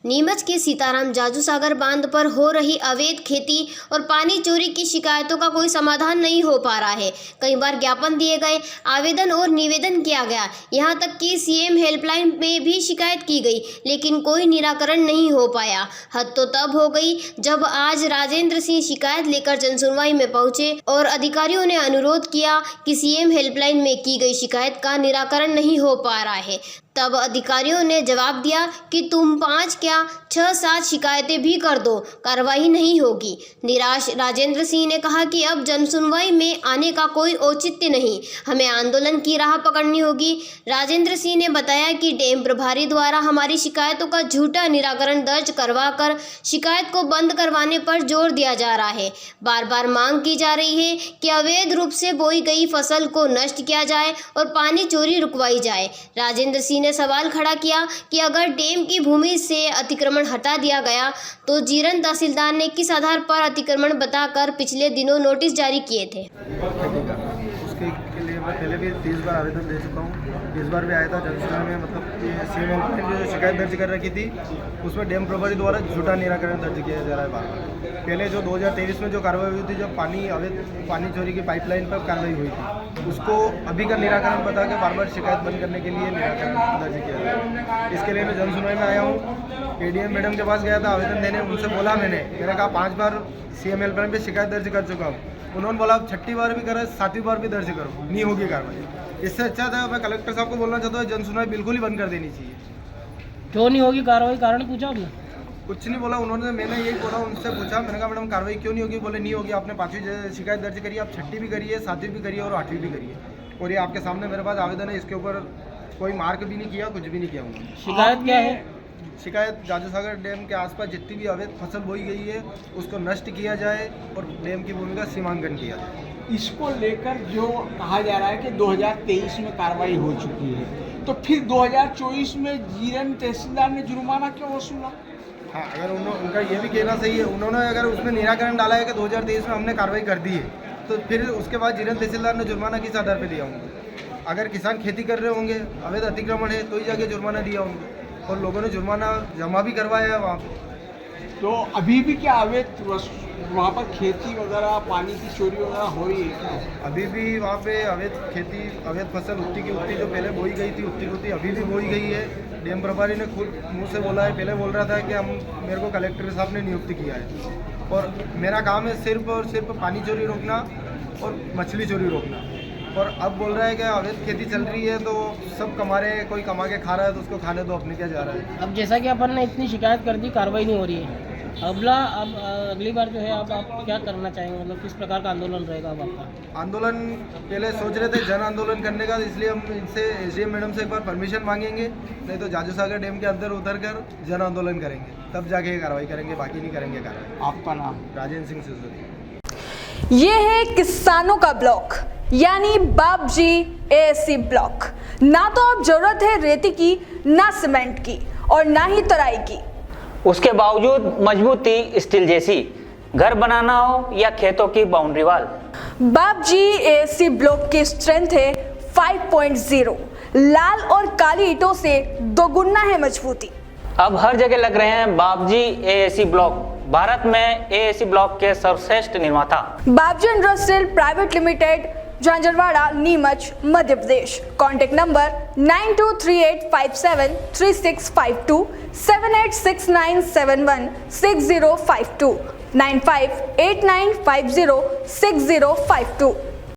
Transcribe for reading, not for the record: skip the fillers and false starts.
नीमच के सीताराम जाजू सागर बांध पर हो रही अवैध खेती और पानी चोरी की शिकायतों का कोई समाधान नहीं हो पा रहा है। कई बार ज्ञापन दिए गए, आवेदन और निवेदन किया गया, यहां तक कि सीएम हेल्पलाइन में भी शिकायत की गई, लेकिन कोई निराकरण नहीं हो पाया। हद तो तब हो गई जब आज राजेंद्र सिंह शिकायत लेकर जनसुनवाई में पहुंचे और अधिकारियों ने अनुरोध किया कि सीएम हेल्पलाइन में की गई शिकायत का निराकरण नहीं हो पा रहा है। तब अधिकारियों ने जवाब दिया कि तुम 5 क्या 6-7 शिकायतें भी कर दो, कार्रवाई नहीं होगी। निराश राजेंद्र सिंह ने कहा कि अब जनसुनवाई में आने का कोई औचित्य नहीं, हमें आंदोलन की राह पकड़नी होगी। राजेंद्र सिंह ने बताया कि डैम प्रभारी द्वारा हमारी शिकायतों का झूठा निराकरण दर्ज करवाकर शिकायत को बंद करवाने पर जोर दिया जा रहा है। बार बार मांग की जा रही है कि अवैध रूप से बोई गई फसल को नष्ट किया जाए और पानी चोरी रुकवाई जाए। राजेंद्र सिंह ने सवाल खड़ा किया कि अगर डैम की भूमि से अतिक्रमण हटा दिया गया तो जीरन तहसीलदार ने किस आधार पर अतिक्रमण बताकर पिछले दिनों नोटिस जारी किए थे। उसके लिए मैं पहले भी 30 बार आवेदन दे चुका हूँ। इस बार भी आया था जनसुनवाई में, मतलब सीएम हेल्पलाइन में जो शिकायत दर्ज कर रखी थी उसमें डैम प्रभारी द्वारा झूठा निराकरण दर्ज किया जा रहा है। बार पहले जो 2023 में जो कार्रवाई हुई थी, जब पानी चोरी की पाइपलाइन पर कार्रवाई हुई थी, उसको अभी का निराकरण बता के बार बार शिकायत बंद करने के लिए निराकरण दर्ज किया गया। इसके लिए मैं जनसुनवाई में आया हूँ। एडीएम मैडम के पास गया था आवेदन देने, उनसे बोला मैंने कहा 5 बार सीएम हेल्पलाइन पे शिकायत दर्ज कर चुका हूँ। उन्होंने बोला 6ठी बार भी करा, 7वीं बार भी दर्ज करो, नहीं होगी कार्रवाई। इससे अच्छा था, मैं कलेक्टर साहब को बोलना चाहता हूँ जनसुनवाई बिल्कुल ही बंद कर देनी चाहिए। क्यों नहीं होगी कार्रवाई, कारण पूछा आपने? कुछ नहीं बोला उन्होंने, मैंने यही बोला, उनसे पूछा, मैंने कहा मैडम कार्रवाई क्यों नहीं होगी? बोले नहीं होगी, आपने 5वीं शिकायत दर्ज करी, आप 6ठी भी करिए, 7वीं भी करिए और 8वीं भी करिए, और ये आपके सामने मेरे पास आवेदन है। इसके ऊपर कोई मार्क भी नहीं किया, कुछ भी नहीं किया उन्होंने। शिकायत क्या है? शिकायत जाजू सागर डैम के आसपास जितनी भी अवैध फसल बोई गई है उसको नष्ट किया जाए और डैम की भूमि का सीमांकन किया जाए। इसको लेकर जो कहा जा रहा है कि 2023 में कार्रवाई हो चुकी है, तो फिर 2024 में जीरन तहसीलदार ने जुर्माना क्यों वसूला? हाँ, अगर उनका ये भी कहना सही है, उन्होंने अगर उसमें निराकरण डाला है कि 2023 में हमने कार्रवाई कर दी है, तो फिर उसके बाद जीरन तहसीलदार ने जुर्माना किस आधार पर दिया होंगे? अगर किसान खेती कर रहे होंगे, अवैध अतिक्रमण है, तो ही जाके जुर्माना दिया होंगे, और लोगों ने जुर्माना जमा भी करवाया है वहाँ पर। तो अभी भी क्या अवैध वहाँ पर खेती वगैरह, पानी की चोरी वगैरह हो रही है क्या? अभी भी वहाँ पे अवैध खेती, अवैध फसल उतनी की उतनी जो पहले बोई गई थी उतनी की उतनी अभी भी बोई गई है। डैम प्रभारी ने खुद मुंह से बोला है, पहले बोल रहा था कि मेरे को कलेक्टर साहब ने नियुक्ति किया है और मेरा काम है सिर्फ और सिर्फ पानी चोरी रोकना और मछली चोरी रोकना, और अब बोल रहा है कि अवैध खेती चल रही है तो सब कमा रहे हैं, कोई कमा के खा रहा है तो उसको खाने दो, अपने क्या जा रहा है। अब जैसा कि अपन ने इतनी शिकायत कर दी, कार्रवाई नहीं हो रही है, अब अगली बार जो है आप क्या करना चाहेंगे? मतलब किस प्रकार का आंदोलन रहेगा अब आपका? आंदोलन पहले सोच रहे थे जन आंदोलन करने का, इसलिए हम इनसे एसडीएम मैडम से एक बार परमिशन मांगेंगे, नहीं तो जाजू सागर डैम के अंदर उतर कर जन आंदोलन करेंगे, तब जाके कार्रवाई करेंगे, बाकी नहीं करेंगे कार्रवाई। आपका नाम? राजेंद्र सिंह सिसोदिया। ये है किसानों का ब्लॉक, यानी बाबजी एएससी ब्लॉक। ना तो अब जरूरत है रेती की, ना सीमेंट की, और ना ही तराई की, उसके बावजूद मजबूती स्टील जैसी, घर बनाना हो या खेतों की बाउंड्री वाल। बाबजी एएससी ब्लॉक की स्ट्रेंथ है 5.0। लाल और काली ईंटों से दोगुना है मजबूती। अब हर जगह लग रहे हैं बाबजी एएससी ब्लॉक, भारत में एएससी ब्लॉक के सर्वश्रेष्ठ निर्माता। Babji industrial private limited, Jhanjharwada, Neemuch, Madhya Pradesh. Contact number 9238573652, 7869716052, 9589506052।